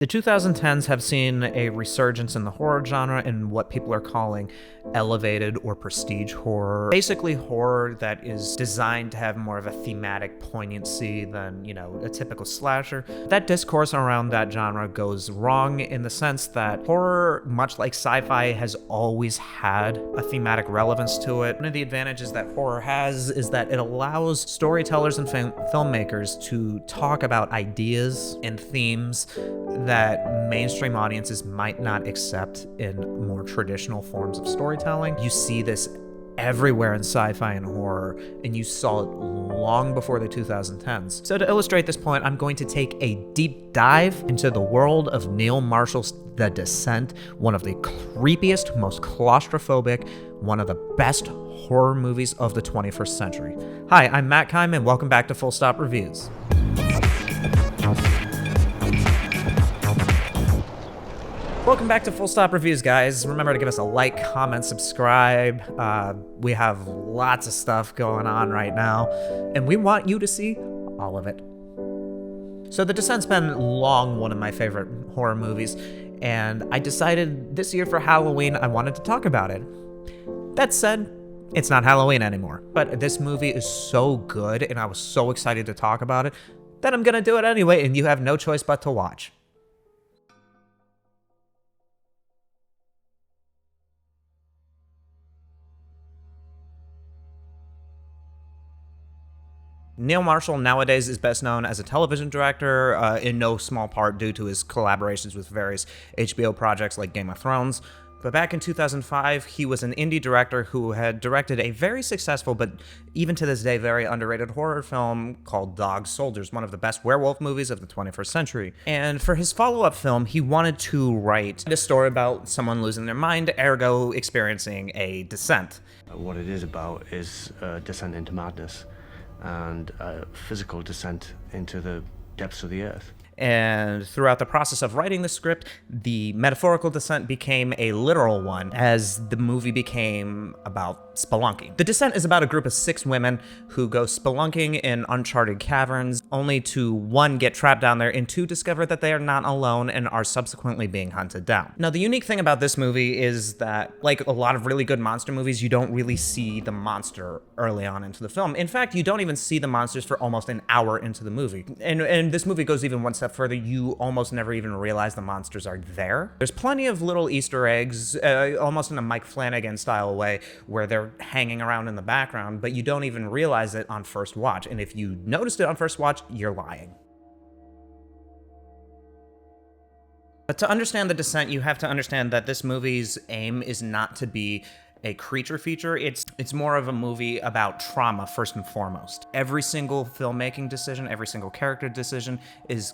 The 2010s have seen a resurgence in the horror genre in what people are calling elevated or prestige horror. Basically horror that is designed to have more of a thematic poignancy than, a typical slasher. That discourse around that genre goes wrong in the sense that horror, much like sci-fi, has always had a thematic relevance to it. One of the advantages that horror has is that it allows storytellers and filmmakers to talk about ideas and themes that mainstream audiences might not accept in more traditional forms of storytelling. You see this everywhere in sci-fi and horror, and you saw it long before the 2010s. So to illustrate this point, I'm going to take a deep dive into the world of Neil Marshall's The Descent, one of the creepiest, most claustrophobic, one of the best horror movies of the 21st century. Hi, I'm Matt Keim, and welcome back to Full Stop Reviews. Welcome back to Full Stop Reviews, guys. Remember to give us a like, comment, subscribe. We have lots of stuff going on right now, and we want you to see all of it. So The Descent's been long one of my favorite horror movies, and I decided this year for Halloween I wanted to talk about it. That said, it's not Halloween anymore, but this movie is so good, and I was so excited to talk about it, that I'm gonna do it anyway, and you have no choice but to watch. Neil Marshall nowadays is best known as a television director, in no small part due to his collaborations with various HBO projects like Game of Thrones. But back in 2005, he was an indie director who had directed a very successful, but even to this day, very underrated horror film called Dog Soldiers, one of the best werewolf movies of the 21st century. And for his follow-up film, he wanted to write a story about someone losing their mind, ergo experiencing a descent. What it is about is a descent into madness and a physical descent into the depths of the earth. And throughout the process of writing the script, the metaphorical descent became a literal one as the movie became about spelunking. The Descent is about a group of 6 women who go spelunking in uncharted caverns, only to 1, get trapped down there, and 2, discover that they are not alone and are subsequently being hunted down. Now, the unique thing about this movie is that, like a lot of really good monster movies, you don't really see the monster early on into the film. In fact, you don't even see the monsters for almost an hour into the movie. And this movie goes even one step further. You almost never even realize the monsters are there. There's plenty of little Easter eggs, almost in a Mike Flanagan style way, where they're hanging around in the background, but you don't even realize it on first watch. And if you noticed it on first watch, you're lying. But to understand The Descent, you have to understand that this movie's aim is not to be a creature feature. It's more of a movie about trauma first and foremost. Every single filmmaking decision, every single character decision is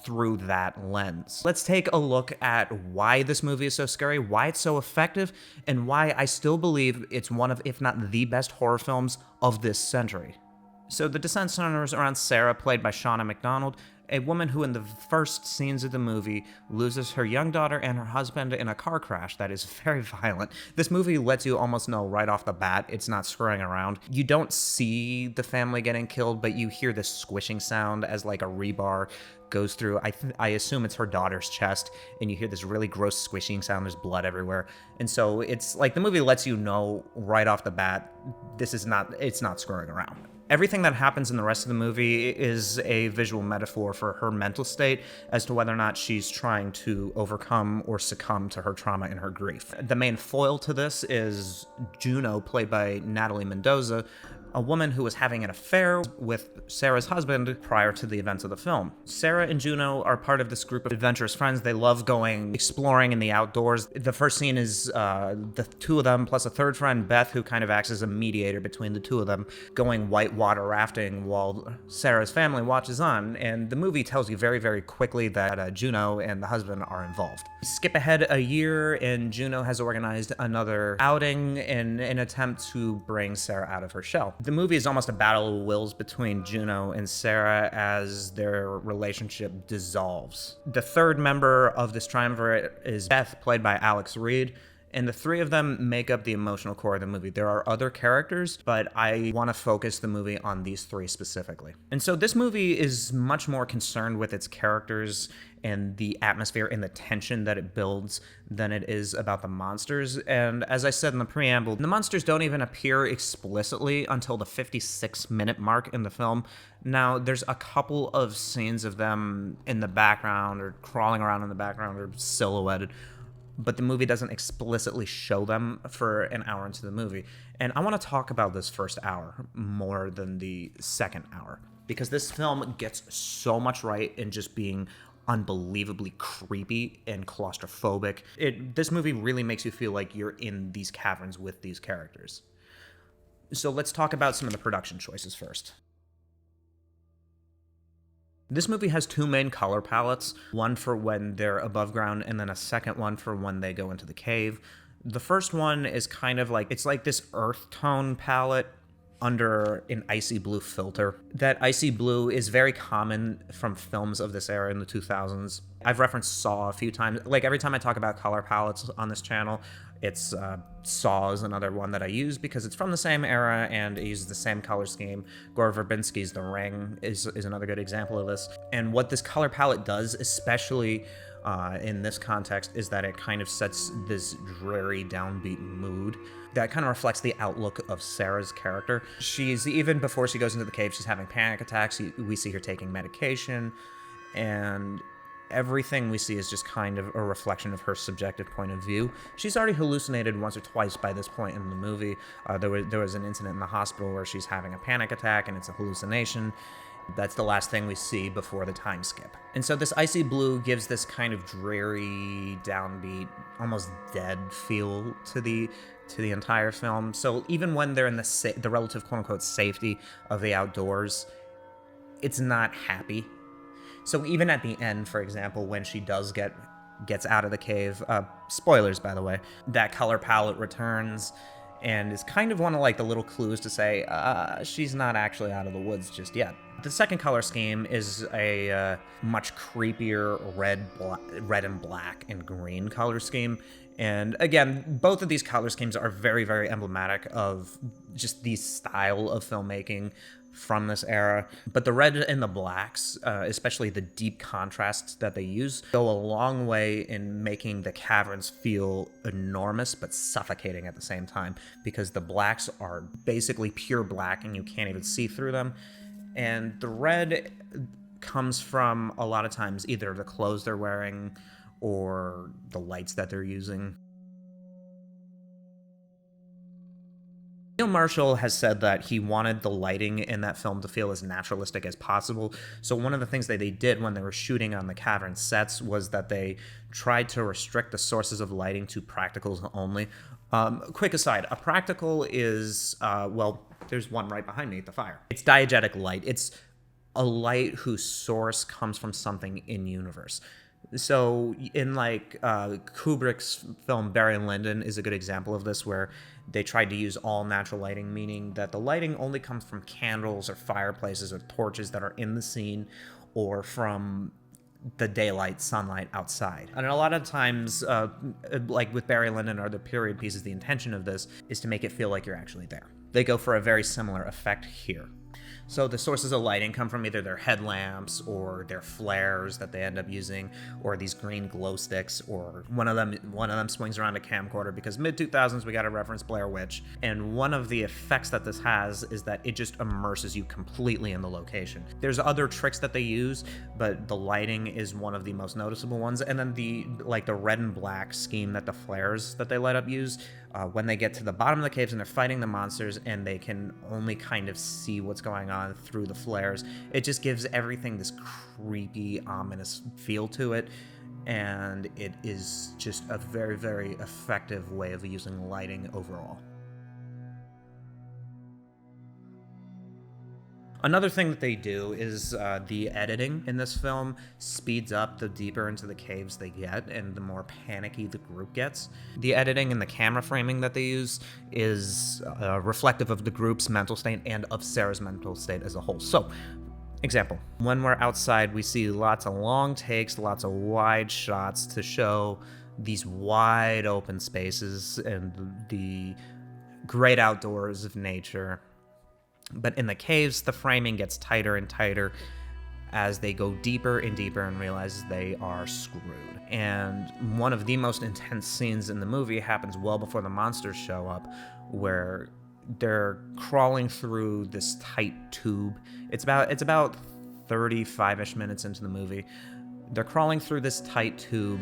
through that lens. Let's take a look at why this movie is so scary, why it's so effective, and why I still believe it's one of, if not the best horror films of this century. So The Descent centers around Sarah, played by Shauna McDonald, a woman who in the first scenes of the movie loses her young daughter and her husband in a car crash that is very violent. This movie lets you almost know right off the bat it's not screwing around. You don't see the family getting killed, but you hear this squishing sound as like a rebar goes through, I assume it's her daughter's chest, and you hear this really gross squishing sound. There's blood everywhere. And so it's like the movie lets you know right off the bat, it's not screwing around. Everything that happens in the rest of the movie is a visual metaphor for her mental state as to whether or not she's trying to overcome or succumb to her trauma and her grief. The main foil to this is Juno, played by Natalie Mendoza, a woman who was having an affair with Sarah's husband prior to the events of the film. Sarah and Juno are part of this group of adventurous friends. They love going exploring in the outdoors. The first scene is the 2 of them plus a 3rd friend, Beth, who kind of acts as a mediator between the 2 of them, going whitewater rafting while Sarah's family watches on. And the movie tells you very, very quickly that Juno and the husband are involved. Skip ahead a year, and Juno has organized another outing in an attempt to bring Sarah out of her shell. The movie is almost a battle of wills between Juno and Sarah as their relationship dissolves. The 3rd member of this triumvirate is Beth, played by Alex Reed, and the 3 of them make up the emotional core of the movie. There are other characters, but I want to focus the movie on these 3 specifically. And so this movie is much more concerned with its characters and the atmosphere and the tension that it builds than it is about the monsters. And as I said in the preamble, the monsters don't even appear explicitly until the 56-minute mark in the film. Now, there's a couple of scenes of them in the background or crawling around in the background or silhouetted, but the movie doesn't explicitly show them for an hour into the movie. And I want to talk about this first hour more than the second hour, because this film gets so much right in just being unbelievably creepy and claustrophobic. This movie really makes you feel like you're in these caverns with these characters. So let's talk about some of the production choices first. This movie has two main color palettes, one for when they're above ground and then a second one for when they go into the cave. The first one is kind of like, it's like this earth tone palette under an icy blue filter. That icy blue is very common from films of this era in the 2000s. I've referenced Saw a few times. Like every time I talk about color palettes on this channel, it's Saw is another one that I use because it's from the same era and it uses the same color scheme. Gore Verbinski's The Ring is another good example of this. And what this color palette does, especially in this context, is that it kind of sets this dreary, downbeat mood that kind of reflects the outlook of Sarah's character. She's, even before she goes into the cave, she's having panic attacks. We see her taking medication, and everything we see is just kind of a reflection of her subjective point of view. She's already hallucinated once or twice by this point in the movie. There was an incident in the hospital where she's having a panic attack and it's a hallucination. That's the last thing we see before the time skip. And so this icy blue gives this kind of dreary, downbeat, almost dead feel to the entire film. So even when they're in the relative quote-unquote safety of the outdoors, it's not happy. So even at the end, for example, when she does gets out of the cave, spoilers by the way, that color palette returns and is kind of one of like the little clues to say she's not actually out of the woods just yet. The second color scheme is a much creepier red and black and green color scheme. And again, both of these color schemes are very, very emblematic of just the style of filmmaking from this era. But the red and the blacks, especially the deep contrasts that they use, go a long way in making the caverns feel enormous but suffocating at the same time, because the blacks are basically pure black and you can't even see through them. And the red comes from, a lot of times, either the clothes they're wearing or the lights that they're using. Neil Marshall has said that he wanted the lighting in that film to feel as naturalistic as possible. So one of the things that they did when they were shooting on the cavern sets was that they tried to restrict the sources of lighting to practicals only. Quick aside, a practical is, well, there's one right behind me at the fire. It's diegetic light. It's a light whose source comes from something in universe. So in like Kubrick's film Barry Lyndon is a good example of this, where they tried to use all natural lighting, meaning that the lighting only comes from candles or fireplaces or torches that are in the scene, or from the daylight, sunlight outside. And a lot of times, like with Barry Lyndon or the period pieces, the intention of this is to make it feel like you're actually there. They go for a very similar effect here. So the sources of lighting come from either their headlamps or their flares that they end up using, or these green glow sticks, or one of them swings around a camcorder, because mid-2000s we got to reference Blair Witch. And one of the effects that this has is that it just immerses you completely in the location. There's other tricks that they use, but the lighting is one of the most noticeable ones. And then the red and black scheme that the flares that they light up use, when they get to the bottom of the caves and they're fighting the monsters and they can only kind of see what's going on through the flares, it just gives everything this creepy, ominous feel to it, and it is just a very, very effective way of using lighting overall. Another thing that they do is the editing in this film speeds up the deeper into the caves they get and the more panicky the group gets. The editing and the camera framing that they use is reflective of the group's mental state and of Sarah's mental state as a whole. So, example, when we're outside, we see lots of long takes, lots of wide shots to show these wide open spaces and the great outdoors of nature. But in the caves, the framing gets tighter and tighter as they go deeper and deeper and realize they are screwed. And one of the most intense scenes in the movie happens well before the monsters show up, where they're crawling through this tight tube. It's about 35-ish minutes into the movie. They're crawling through this tight tube,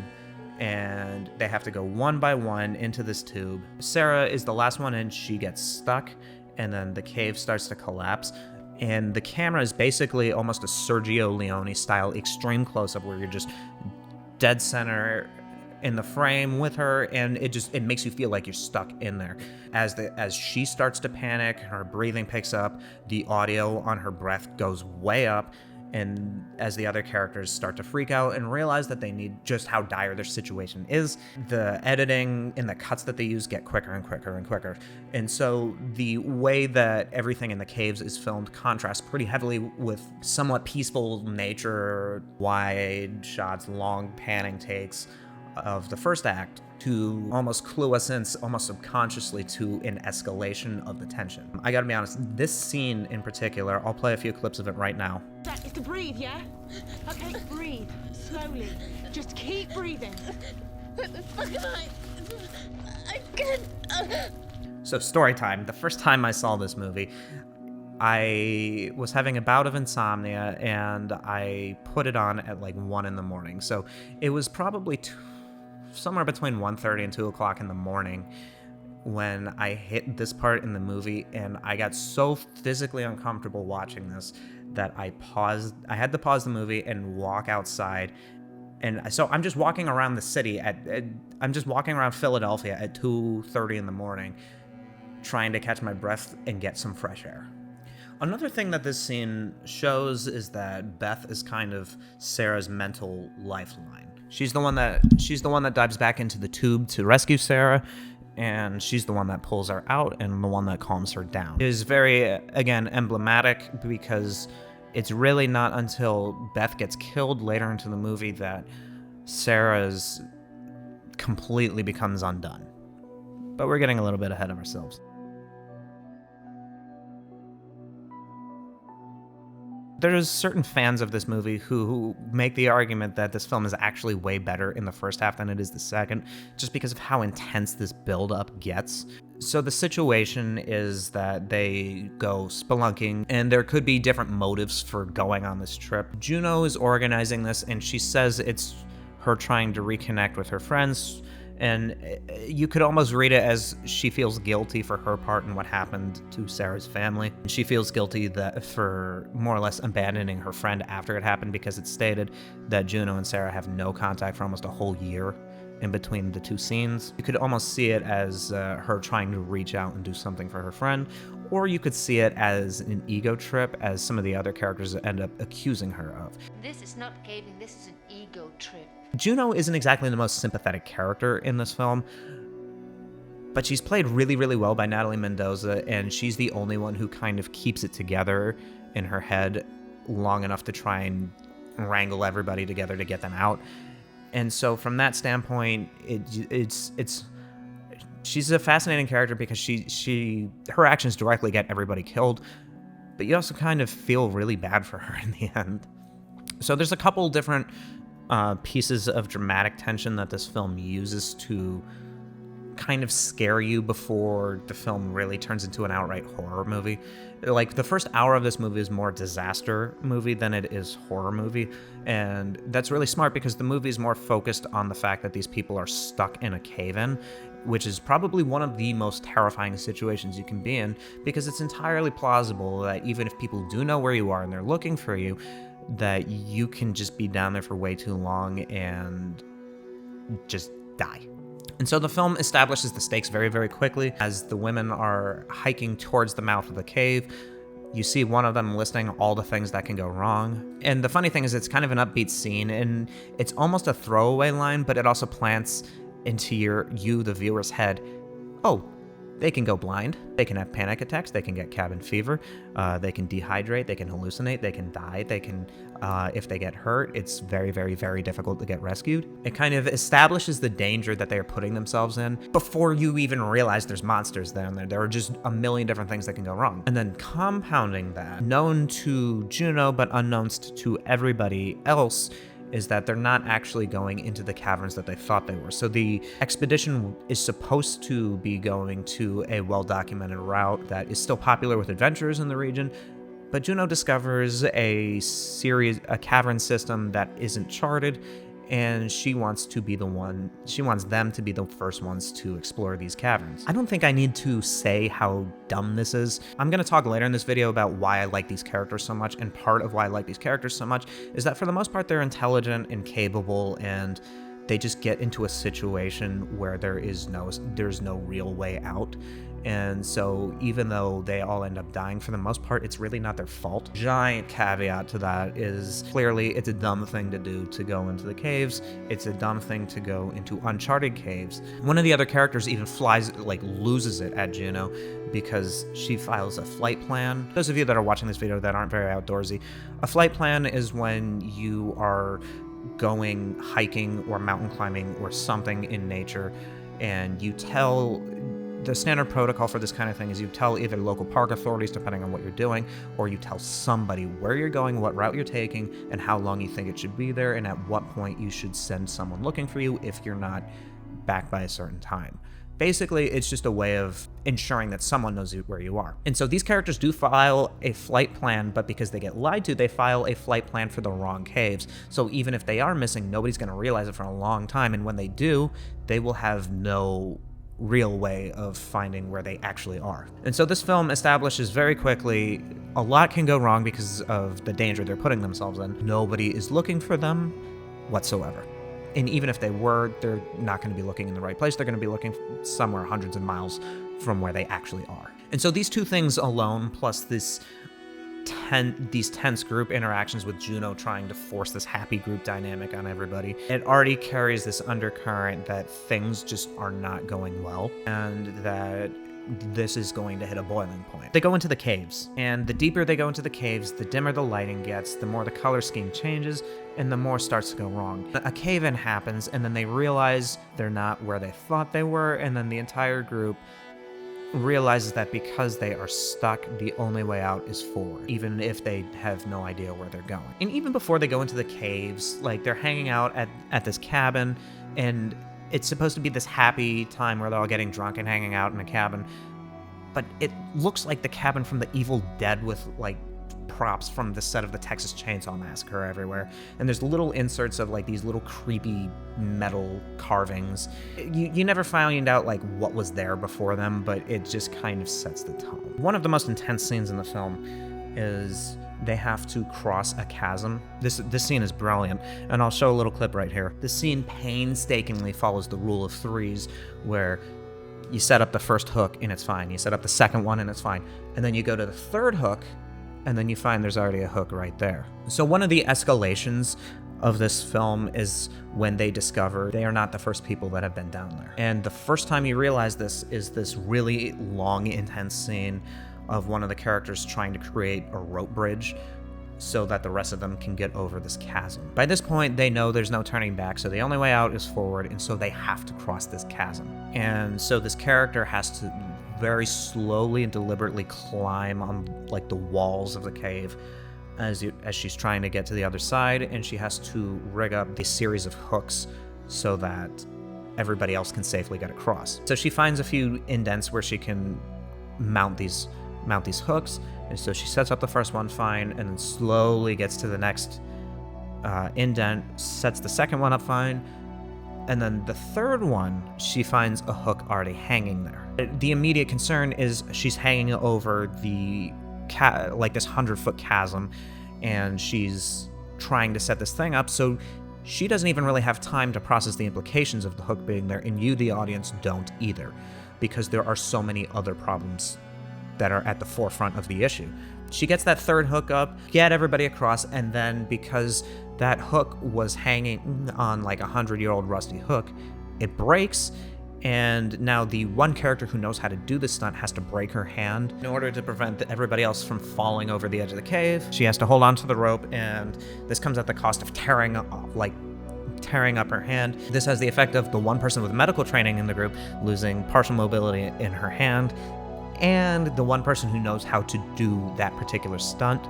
and they have to go one by one into this tube. Sarah is the last one in. She gets stuck, and then the cave starts to collapse. And the camera is basically almost a Sergio Leone style extreme close-up, where you're just dead center in the frame with her, and it makes you feel like you're stuck in there. As she starts to panic, her breathing picks up, the audio on her breath goes way up, and as the other characters start to freak out and realize that they need just how dire their situation is, the editing and the cuts that they use get quicker and quicker and quicker. And so the way that everything in the caves is filmed contrasts pretty heavily with somewhat peaceful nature, wide shots, long panning takes of the first act to almost clue us in, almost subconsciously, to an escalation of the tension. I gotta be honest, this scene in particular, I'll play a few clips of it right now. That is to breathe, yeah? Okay, breathe. Slowly. Just keep breathing. What the fuck am I can't... So story time. The first time I saw this movie, I was having a bout of insomnia, and I put it on at like 1 in the morning. So it was probably somewhere between 1:30 and 2 o'clock in the morning when I hit this part in the movie, and I got so physically uncomfortable watching this that I had to pause the movie and walk outside. And so I'm just walking around the city I'm just walking around Philadelphia at 2:30 in the morning, trying to catch my breath and get some fresh air. Another thing that this scene shows is that Beth is kind of Sarah's mental lifeline. She's the one that dives back into the tube to rescue Sarah, and she's the one that pulls her out and the one that calms her down. It is very, again, emblematic, because it's really not until Beth gets killed later into the movie that Sarah's completely becomes undone. But we're getting a little bit ahead of ourselves. There's certain fans of this movie who make the argument that this film is actually way better in the first half than it is the second, just because of how intense this build-up gets. So the situation is that they go spelunking, and there could be different motives for going on this trip. Juno is organizing this, and she says it's her trying to reconnect with her friends, and you could almost read it as she feels guilty for her part in what happened to Sarah's family. She feels guilty for more or less abandoning her friend after it happened, because it's stated that Juno and Sarah have no contact for almost a whole year in between the two scenes. You could almost see it as her trying to reach out and do something for her friend, or you could see it as an ego trip, as some of the other characters end up accusing her of. This is not caving, this is an ego trip. Juno isn't exactly the most sympathetic character in this film, but she's played really, really well by Natalie Mendoza, and she's the only one who kind of keeps it together in her head long enough to try and wrangle everybody together to get them out. And so from that standpoint, she's a fascinating character, because her actions directly get everybody killed, but you also kind of feel really bad for her in the end. So there's a couple different pieces of dramatic tension that this film uses to kind of scare you before the film really turns into an outright horror movie. Like, the first hour of this movie is more disaster movie than it is horror movie, and that's really smart, because the movie is more focused on the fact that these people are stuck in a cave-in, which is probably one of the most terrifying situations you can be in, because it's entirely plausible that even if people do know where you are and they're looking for you, that you can just be down there for way too long and just die. And so the film establishes the stakes very, very quickly. As the women are hiking towards the mouth of the cave, you see one of them listing all the things that can go wrong. And the funny thing is, it's kind of an upbeat scene, and it's almost a throwaway line, but it also plants into you, the viewer's head, oh, They can go blind, they can have panic attacks, they can get cabin fever, they can dehydrate, they can hallucinate, they can die, they can, if they get hurt, it's very, very, very difficult to get rescued. It kind of establishes the danger that they are putting themselves in before you even realize there's monsters down there. There are just a million different things that can go wrong. And then compounding that, known to Juno but unknownst to everybody else, is that they're not actually going into the caverns that they thought they were. So the expedition is supposed to be going to a well-documented route that is still popular with adventurers in the region, but Juno discovers a cavern system that isn't charted, and she wants them to be the first ones to explore these caverns. I don't think I need to say how dumb this is. I'm gonna talk later in this video about why I like these characters so much, and part of why I like these characters so much is that for the most part they're intelligent and capable, and they just get into a situation where there's no real way out. And so even though they all end up dying for the most part, it's really not their fault. Giant caveat to that is clearly it's a dumb thing to do to go into the caves. It's a dumb thing to go into uncharted caves. One of the other characters even loses it at Juno because she files a flight plan. Those of you that are watching this video that aren't very outdoorsy, a flight plan is when you are going hiking or mountain climbing or something in nature, and the standard protocol for this kind of thing is you tell either local park authorities, depending on what you're doing, or you tell somebody where you're going, what route you're taking, and how long you think it should be there, and at what point you should send someone looking for you if you're not back by a certain time. Basically, it's just a way of ensuring that someone knows where you are. And so these characters do file a flight plan, but because they get lied to, they file a flight plan for the wrong caves. So even if they are missing, nobody's going to realize it for a long time, and when they do, they will have no real way of finding where they actually are. And so this film establishes very quickly a lot can go wrong because of the danger they're putting themselves in. Nobody is looking for them whatsoever. And even if they were, they're not going to be looking in the right place. They're going to be looking somewhere hundreds of miles from where they actually are. And so these two things alone, plus these tense group interactions with Juno trying to force this happy group dynamic on everybody, it already carries this undercurrent that things just are not going well, and that this is going to hit a boiling point. They go into the caves, and the deeper they go into the caves, the dimmer the lighting gets, the more the color scheme changes, and the more starts to go wrong. A cave-in happens, and then they realize they're not where they thought they were, and then the entire group realizes that because they are stuck, the only way out is forward, even if they have no idea where they're going. And even before they go into the caves, they're hanging out at this cabin, and it's supposed to be this happy time where they're all getting drunk and hanging out in a cabin, but it looks like the cabin from the Evil Dead with props from the set of the Texas Chainsaw Massacre everywhere. And there's little inserts of these little creepy metal carvings. You never find out what was there before them, but it just kind of sets the tone. One of the most intense scenes in the film is they have to cross a chasm. This scene is brilliant, and I'll show a little clip right here. The scene painstakingly follows the rule of threes, where you set up the first hook and it's fine. You set up the second one and it's fine. And then you go to the third hook, and then you find there's already a hook right there. So one of the escalations of this film is when they discover they are not the first people that have been down there. And the first time you realize this is this really long, intense scene of one of the characters trying to create a rope bridge so that the rest of them can get over this chasm. By this point, they know there's no turning back, so the only way out is forward, and so they have to cross this chasm. And so this character has to very slowly and deliberately climb on the walls of the cave as she's trying to get to the other side, and she has to rig up a series of hooks so that everybody else can safely get across. So she finds a few indents where she can mount these hooks, and so she sets up the first one fine, and then slowly gets to the next indent, sets the second one up fine, and then the third one, she finds a hook already hanging there. The immediate concern is she's hanging over this 100-foot chasm, and she's trying to set this thing up, so she doesn't even really have time to process the implications of the hook being there, and you, the audience, don't either, because there are so many other problems that are at the forefront of the issue. She gets that third hook up, get everybody across, and then because that hook was hanging on a 100-year-old rusty hook, it breaks, And now the one character who knows how to do this stunt has to break her hand in order to prevent everybody else from falling over the edge of the cave. She has to hold on to the rope, and this comes at the cost of tearing up her hand. This has the effect of the one person with medical training in the group losing partial mobility in her hand, and the one person who knows how to do that particular stunt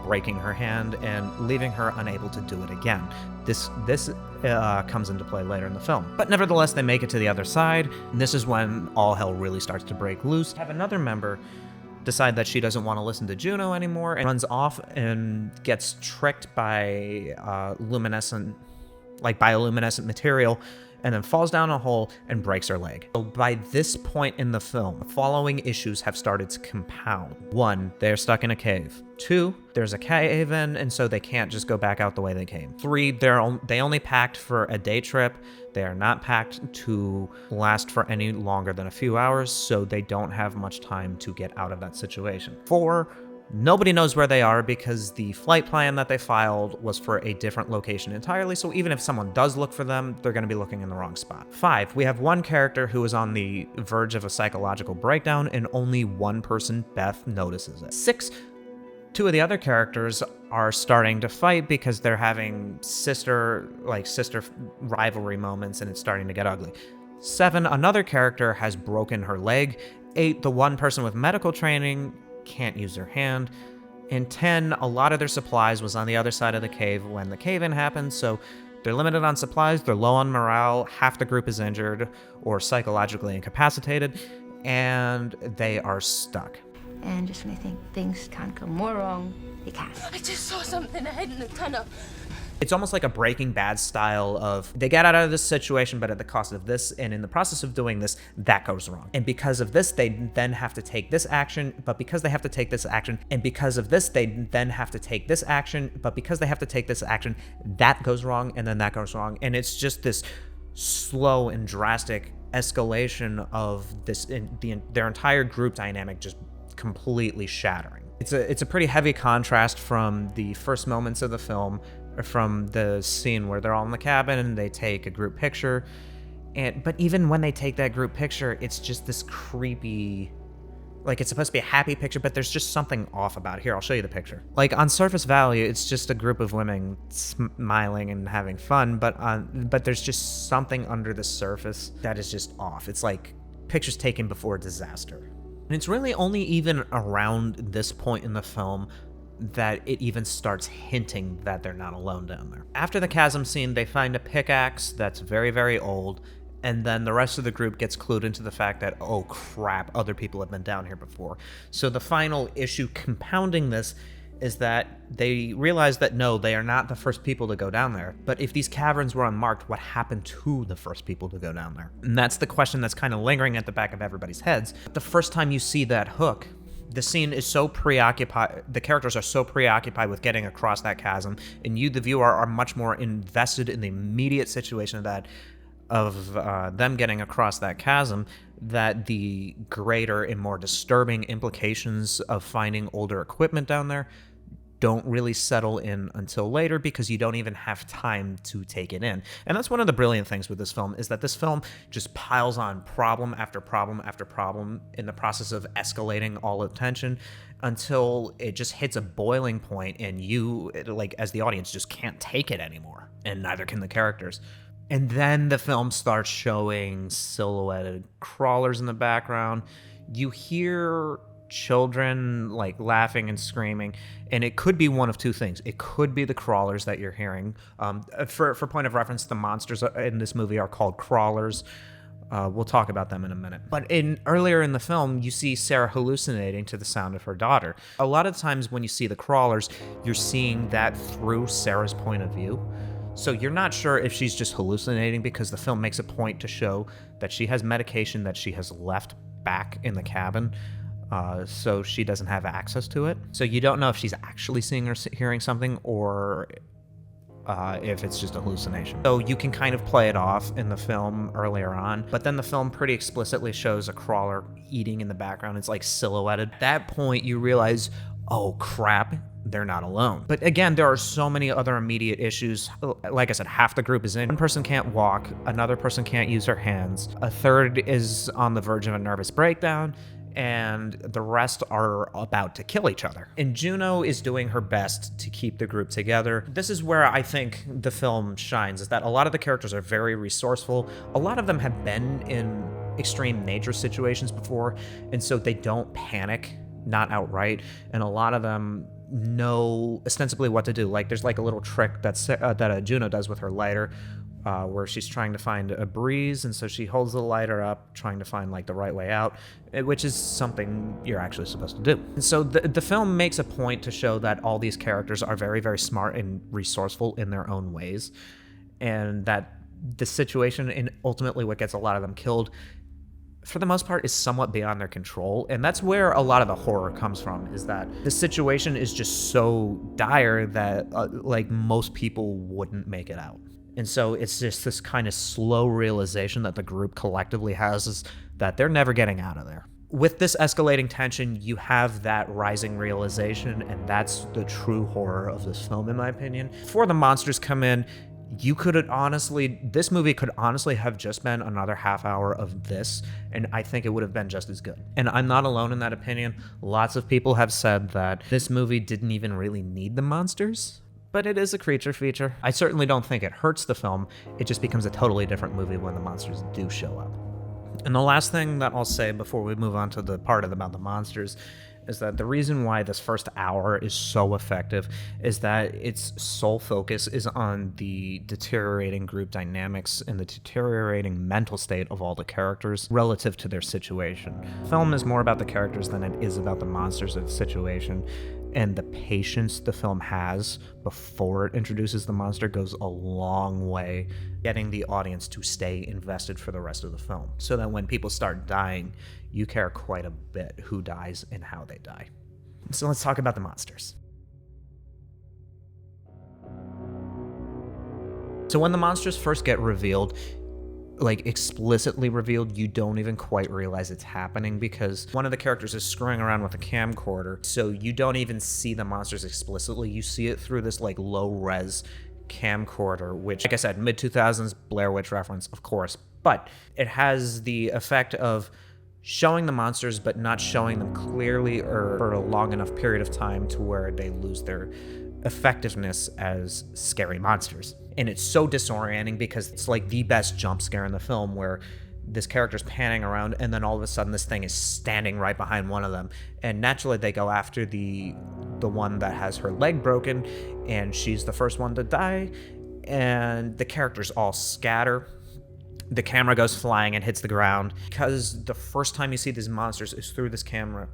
breaking her hand and leaving her unable to do it again. This comes into play later in the film. But nevertheless, they make it to the other side, and this is when all hell really starts to break loose. Have another member decide that she doesn't want to listen to Juno anymore and runs off and gets tricked by bioluminescent material, and then falls down a hole and breaks her leg. So by this point in the film, the following issues have started to compound. 1, they're stuck in a cave. 2, there's a cave in, and so they can't just go back out the way they came. 3, they only packed for a day trip. They are not packed to last for any longer than a few hours, so they don't have much time to get out of that situation. 4, nobody knows where they are because the flight plan that they filed was for a different location entirely, so even if someone does look for them, they're going to be looking in the wrong spot. 5, we have one character who is on the verge of a psychological breakdown, and only one person, Beth, notices it. 6, 2 of the other characters are starting to fight because they're having sister rivalry moments, and it's starting to get ugly. 7, another character has broken her leg. 8, the one person with medical training can't use their hand. And 10, a lot of their supplies was on the other side of the cave when the cave-in happened, so they're limited on supplies, they're low on morale, half the group is injured or psychologically incapacitated, and they are stuck. And just when I think things can't go more wrong, they can. I just saw something ahead in the tunnel. It's almost like a Breaking Bad style of they get out of this situation, but at the cost of this, and in the process of doing this, that goes wrong. And because of this, they then have to take this action, but because they have to take this action, and because of this, they then have to take this action, but because they have to take this action, that goes wrong, and then that goes wrong. And it's just this slow and drastic escalation of their entire group dynamic just completely shattering. It's a pretty heavy contrast from the first moments of the film, from the scene where they're all in the cabin and they take a group picture. But even when they take that group picture, it's just this creepy, it's supposed to be a happy picture, but there's just something off about it. Here, I'll show you the picture. On surface value, it's just a group of women smiling and having fun, but there's just something under the surface that is just off. It's like pictures taken before disaster. And it's really only even around this point in the film that it even starts hinting that they're not alone down there. After the chasm scene, they find a pickaxe that's very, very old, and then the rest of the group gets clued into the fact that, oh crap, other people have been down here before. So the final issue compounding this is that they realize that no, they are not the first people to go down there. But if these caverns were unmarked, what happened to the first people to go down there? And that's the question that's kind of lingering at the back of everybody's heads. The first time you see that hook, the scene is so preoccupied, the characters are so preoccupied with getting across that chasm, and you, the viewer, are much more invested in the immediate situation of them getting across that chasm, that the greater and more disturbing implications of finding older equipment down there don't really settle in until later, because you don't even have time to take it in. And that's one of the brilliant things with this film, is that this film just piles on problem after problem after problem in the process of escalating all of tension until it just hits a boiling point, and you, as the audience, just can't take it anymore, and neither can the characters. And then the film starts showing silhouetted crawlers in the background. You hear children laughing and screaming, and it could be one of two things. It could be the crawlers that you're hearing. For point of reference, the monsters in this movie are called crawlers. We'll talk about them in a minute. But earlier in the film, you see Sarah hallucinating to the sound of her daughter. A lot of times when you see the crawlers, you're seeing that through Sarah's point of view. So you're not sure if she's just hallucinating, because the film makes a point to show that she has medication that she has left back in the cabin, so she doesn't have access to it. So you don't know if she's actually seeing or hearing something, or if it's just a hallucination. So you can kind of play it off in the film earlier on, but then the film pretty explicitly shows a crawler eating in the background. It's silhouetted. At that point, you realize, oh crap, they're not alone. But again, there are so many other immediate issues. Like I said, half the group is in. One person can't walk, another person can't use her hands, a third is on the verge of a nervous breakdown, and the rest are about to kill each other. And Juno is doing her best to keep the group together. This is where I think the film shines, is that a lot of the characters are very resourceful. A lot of them have been in extreme nature situations before, and so they don't panic, not outright. And a lot of them know ostensibly what to do. Like there's like a little trick that Juno does with her lighter, where she's trying to find a breeze, and so she holds the lighter up, trying to find like the right way out, which is something you're actually supposed to do. And so the film makes a point to show that all these characters are very, very smart and resourceful in their own ways, and that the situation and ultimately what gets a lot of them killed, for the most part, is somewhat beyond their control. And that's where a lot of the horror comes from, is that the situation is just so dire that like most people wouldn't make it out. And so it's just this kind of slow realization that the group collectively has, is that they're never getting out of there. With this escalating tension, you have that rising realization, and that's the true horror of this film, in my opinion. Before the monsters come in, this movie could honestly have just been another half hour of this, and I think it would have been just as good. And I'm not alone in that opinion. Lots of people have said that this movie didn't even really need the monsters, but it is a creature feature. I certainly don't think it hurts the film. It just becomes a totally different movie when the monsters do show up. And the last thing that I'll say before we move on to the part about the monsters is that the reason why this first hour is so effective is that its sole focus is on the deteriorating group dynamics and the deteriorating mental state of all the characters relative to their situation. The film is more about the characters than it is about the monsters of the situation, and the patience the film has before it introduces the monster goes a long way getting the audience to stay invested for the rest of the film, so that when people start dying, you care quite a bit who dies and how they die. So let's talk about the monsters. So when the monsters first get revealed, like explicitly revealed, you don't even quite realize it's happening, because one of the characters is screwing around with a camcorder, so you don't even see the monsters explicitly. You see it through this like low res camcorder, which, like I said, mid-2000s Blair Witch reference, of course, but it has the effect of showing the monsters but not showing them clearly or for a long enough period of time to where they lose their effectiveness as scary monsters. And it's so disorienting, because it's like the best jump scare in the film, where this character's panning around and then all of a sudden this thing is standing right behind one of them, and naturally they go after the one that has her leg broken, and she's the first one to die, and the characters all scatter. The camera goes flying and hits the ground, because the first time you see these monsters is through this camera.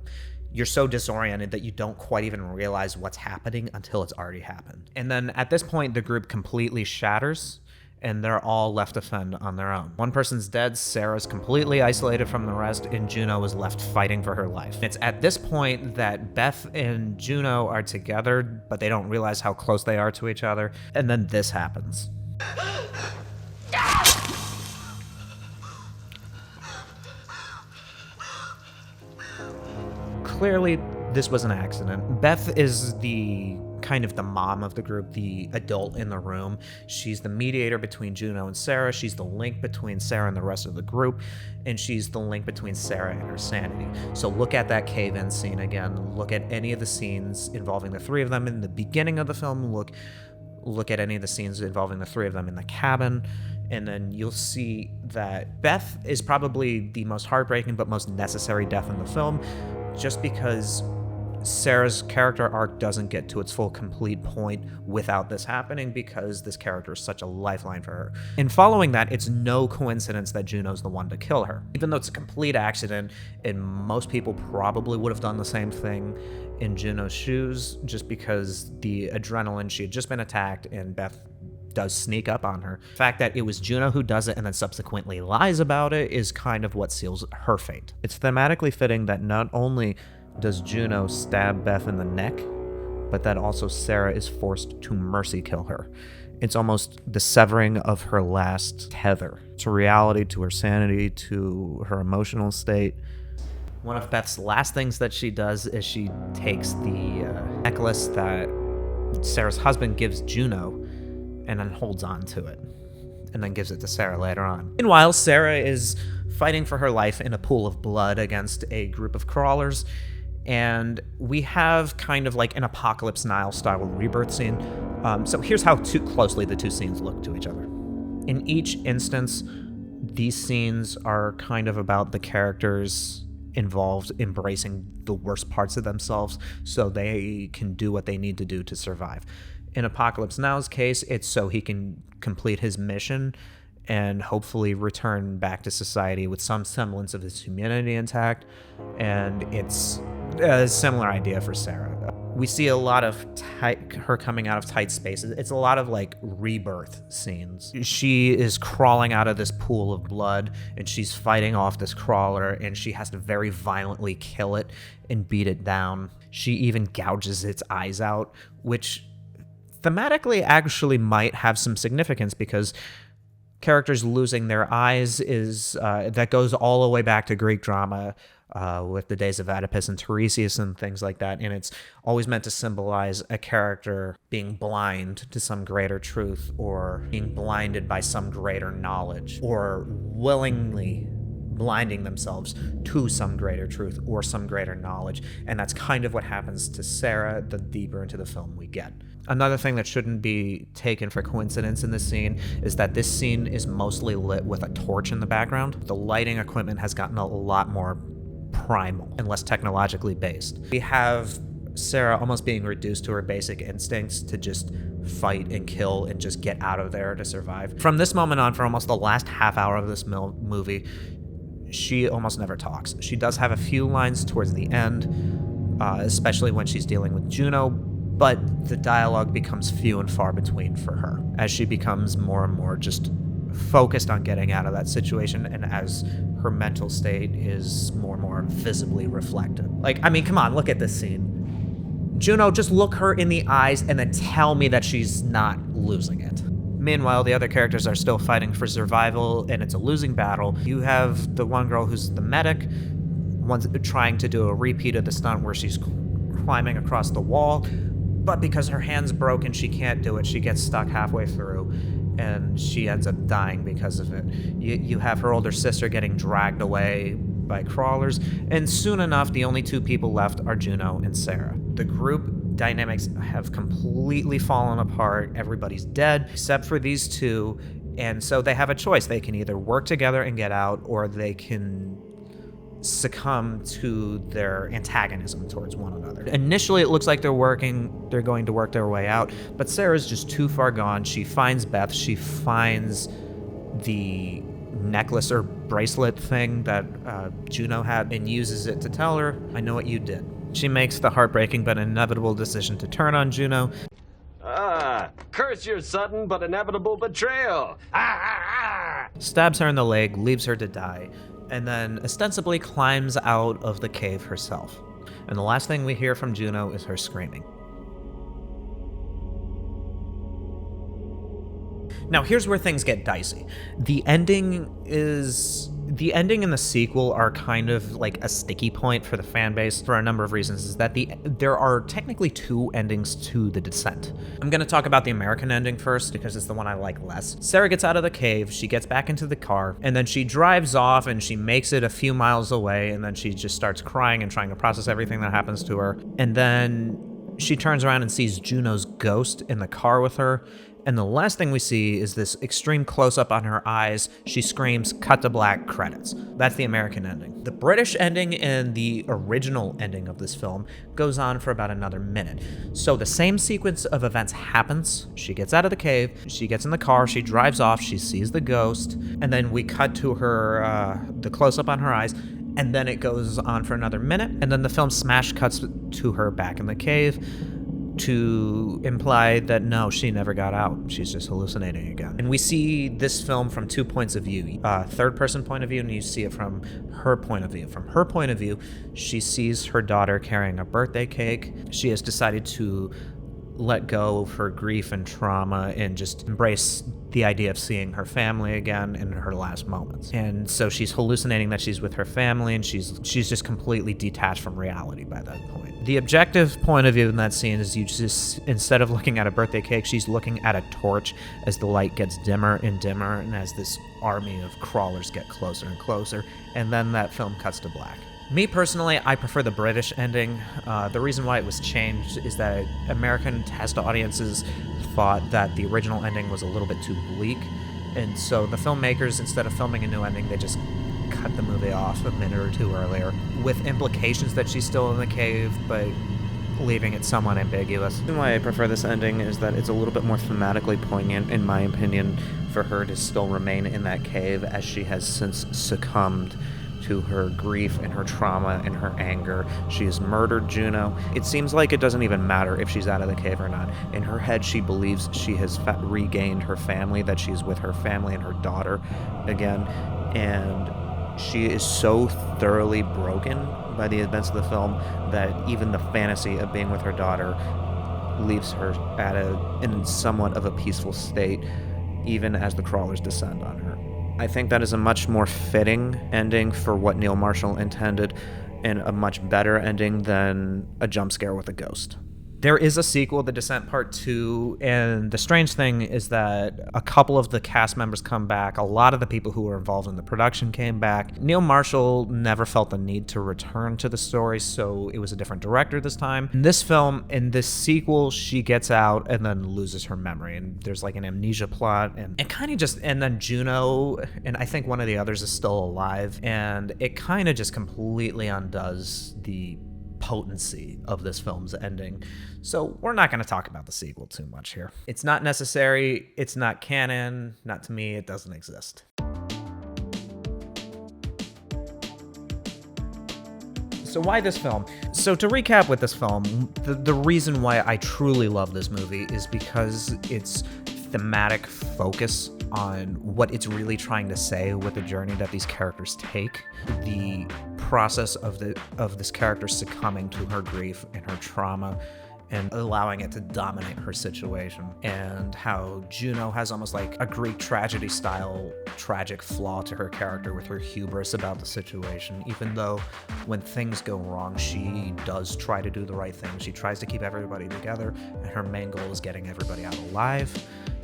You're so disoriented that you don't quite even realize what's happening until it's already happened. And then at this point, the group completely shatters, and they're all left to fend on their own. One person's dead, Sarah's completely isolated from the rest, and Juno is left fighting for her life. It's at this point that Beth and Juno are together, but they don't realize how close they are to each other. And then this happens. Clearly, this was an accident. Beth is the kind of the mom of the group, the adult in the room. She's the mediator between Juno and Sarah. She's the link between Sarah and the rest of the group, and she's the link between Sarah and her sanity. So look at that cave-in scene again. Look at any of the scenes involving the three of them in the beginning of the film. Look at any of the scenes involving the three of them in the cabin, and then you'll see that Beth is probably the most heartbreaking but most necessary death in the film, just because Sarah's character arc doesn't get to its full complete point without this happening, because this character is such a lifeline for her. And following that, it's no coincidence that Juno's the one to kill her. Even though it's a complete accident, and most people probably would have done the same thing in Juno's shoes, just because the adrenaline, she had just been attacked, and Beth does sneak up on her. The fact that it was Juno who does it and then subsequently lies about it is kind of what seals her fate. It's thematically fitting that not only does Juno stab Beth in the neck, but that also Sarah is forced to mercy kill her. It's almost the severing of her last tether to reality, to her sanity, to her emotional state. One of Beth's last things that she does is she takes the necklace that Sarah's husband gives Juno and then holds on to it and then gives it to Sarah later on. Meanwhile, Sarah is fighting for her life in a pool of blood against a group of crawlers, and we have kind of like an Apocalypse Now style rebirth scene. So here's how closely the two scenes look to each other. In each instance, these scenes are kind of about the characters involved embracing the worst parts of themselves so they can do what they need to do to survive. In Apocalypse Now's case, it's so he can complete his mission and hopefully return back to society with some semblance of his humanity intact. And it's a similar idea for Sarah. We see a lot of her coming out of tight spaces. It's a lot of like rebirth scenes. She is crawling out of this pool of blood and she's fighting off this crawler, and she has to very violently kill it and beat it down. She even gouges its eyes out, which thematically actually might have some significance because characters losing their eyes is that goes all the way back to Greek drama with the days of Oedipus and Tiresias and things like that, and it's always meant to symbolize a character being blind to some greater truth or being blinded by some greater knowledge or willingly blinding themselves to some greater truth or some greater knowledge. And that's kind of what happens to Sarah the deeper into the film we get. Another thing that shouldn't be taken for coincidence in this scene is that this scene is mostly lit with a torch in the background. The lighting equipment has gotten a lot more primal and less technologically based. We have Sarah almost being reduced to her basic instincts to just fight and kill and just get out of there to survive. From this moment on, for almost the last half hour of this movie, she almost never talks. She does have a few lines towards the end, especially when she's dealing with Juno, but the dialogue becomes few and far between for her as she becomes more and more just focused on getting out of that situation, and as her mental state is more and more visibly reflected. Like, I mean, come on, look at this scene. Juno, just look her in the eyes and then tell me that she's not losing it. Meanwhile, the other characters are still fighting for survival, and it's a losing battle. You have the one girl who's the medic, one's trying to do a repeat of the stunt where she's climbing across the wall, but because her hand's broken, she can't do it. She gets stuck halfway through, and she ends up dying because of it. You have her older sister getting dragged away by crawlers, and soon enough, the only two people left are Juno and Sarah. The group dynamics have completely fallen apart. Everybody's dead except for these two, and so they have a choice. They can either work together and get out, or they can succumb to their antagonism towards one another. Initially, it looks like they're going to work their way out, but Sarah's just too far gone. She finds Beth, she finds the necklace or bracelet thing that Juno had and uses it to tell her, I know what you did. She makes the heartbreaking but inevitable decision to turn on Juno. Curse your sudden but inevitable betrayal. Stabs her in the leg, leaves her to die, and then ostensibly climbs out of the cave herself. And the last thing we hear from Juno is her screaming. Now, here's where things get dicey. The ending and the sequel are kind of like a sticky point for the fan base for a number of reasons, is that there are technically two endings to The Descent. I'm going to talk about the American ending first because it's the one I like less. Sarah gets out of the cave, she gets back into the car, and then she drives off and she makes it a few miles away, and then she just starts crying and trying to process everything that happens to her. And then she turns around and sees Juno's ghost in the car with her. And the last thing we see is this extreme close-up on her eyes. She screams, cut to black, credits. That's the American ending. The British ending and the original ending of this film goes on for about another minute. So the same sequence of events happens. She gets out of the cave, she gets in the car, she drives off, she sees the ghost, and then we cut to her, the close-up on her eyes, and then it goes on for another minute, and then the film smash cuts to her back in the cave, to imply that no, she never got out. She's just hallucinating again. And we see this film from two points of view, third-person point of view, and you see it from her point of view. From her point of view, she sees her daughter carrying a birthday cake. She has decided to let go of her grief and trauma and just embrace the idea of seeing her family again in her last moments. And so she's hallucinating that she's with her family, and she's just completely detached from reality by that point. The objective point of view in that scene is you just, instead of looking at a birthday cake, she's looking at a torch as the light gets dimmer and dimmer, and as this army of crawlers get closer and closer, and then that film cuts to black. Me personally, I prefer the British ending. The reason why it was changed is that American test audiences thought that the original ending was a little bit too bleak, and so the filmmakers, instead of filming a new ending, they just cut the movie off a minute or two earlier, with implications that she's still in the cave, but leaving it somewhat ambiguous. The reason why I prefer this ending is that it's a little bit more thematically poignant, in my opinion, for her to still remain in that cave, as she has since succumbed to her grief and her trauma and her anger. She has murdered Juno. It seems like it doesn't even matter if she's out of the cave or not. In her head, she believes she has regained her family, that she's with her family and her daughter again, and she is so thoroughly broken by the events of the film that even the fantasy of being with her daughter leaves her in somewhat of a peaceful state, even as the crawlers descend on her. I think that is a much more fitting ending for what Neil Marshall intended, and a much better ending than a jump scare with a ghost. There is a sequel, The Descent Part 2, and the strange thing is that a couple of the cast members come back. A lot of the people who were involved in the production came back. Neil Marshall never felt the need to return to the story, so it was a different director this time. In this film, in this sequel, she gets out and then loses her memory, and there's like an amnesia plot, and it kind of just, and then Juno, and I think one of the others is still alive, and it kind of just completely undoes the potency of this film's ending. So we're not going to talk about the sequel too much here. It's not necessary, it's not canon, not to me, it doesn't exist. So why this film? So to recap with this film, the reason why I truly love this movie is because its thematic focus on what it's really trying to say with the journey that these characters take, the process of this character succumbing to her grief and her trauma and allowing it to dominate her situation, and how Juno has almost like a Greek tragedy style tragic flaw to her character with her hubris about the situation. Even though when things go wrong, she does try to do the right thing. She tries to keep everybody together, and her main goal is getting everybody out alive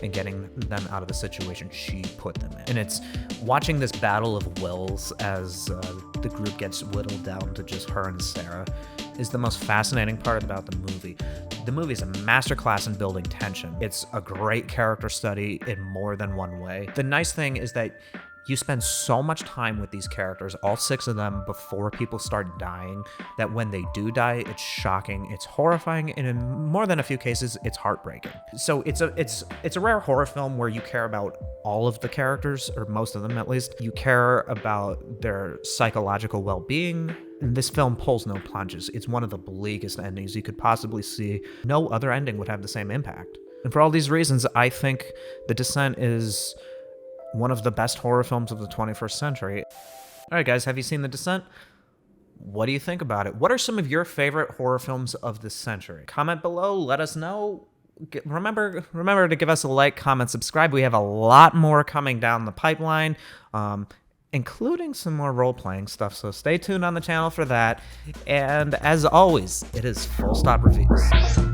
and getting them out of the situation she put them in. And it's watching this battle of wills as the group gets whittled down to just her and Sarah is the most fascinating part about the movie. The movie is a masterclass in building tension. It's a great character study in more than one way. The nice thing is that you spend so much time with these characters, all 6 of them, before people start dying, that when they do die, it's shocking, it's horrifying, and in more than a few cases, it's heartbreaking. So it's a rare horror film where you care about all of the characters, or most of them at least. You care about their psychological well-being. And this film pulls no punches. It's one of the bleakest endings you could possibly see. No other ending would have the same impact. And for all these reasons, I think The Descent is one of the best horror films of the 21st century. All right, guys, have you seen The Descent? What do you think about it? What are some of your favorite horror films of this century? Comment below, let us know. Remember to give us a like, comment, subscribe. We have a lot more coming down the pipeline, including some more role-playing stuff, so stay tuned on the channel for that. And as always, it is Full Stop Reviews.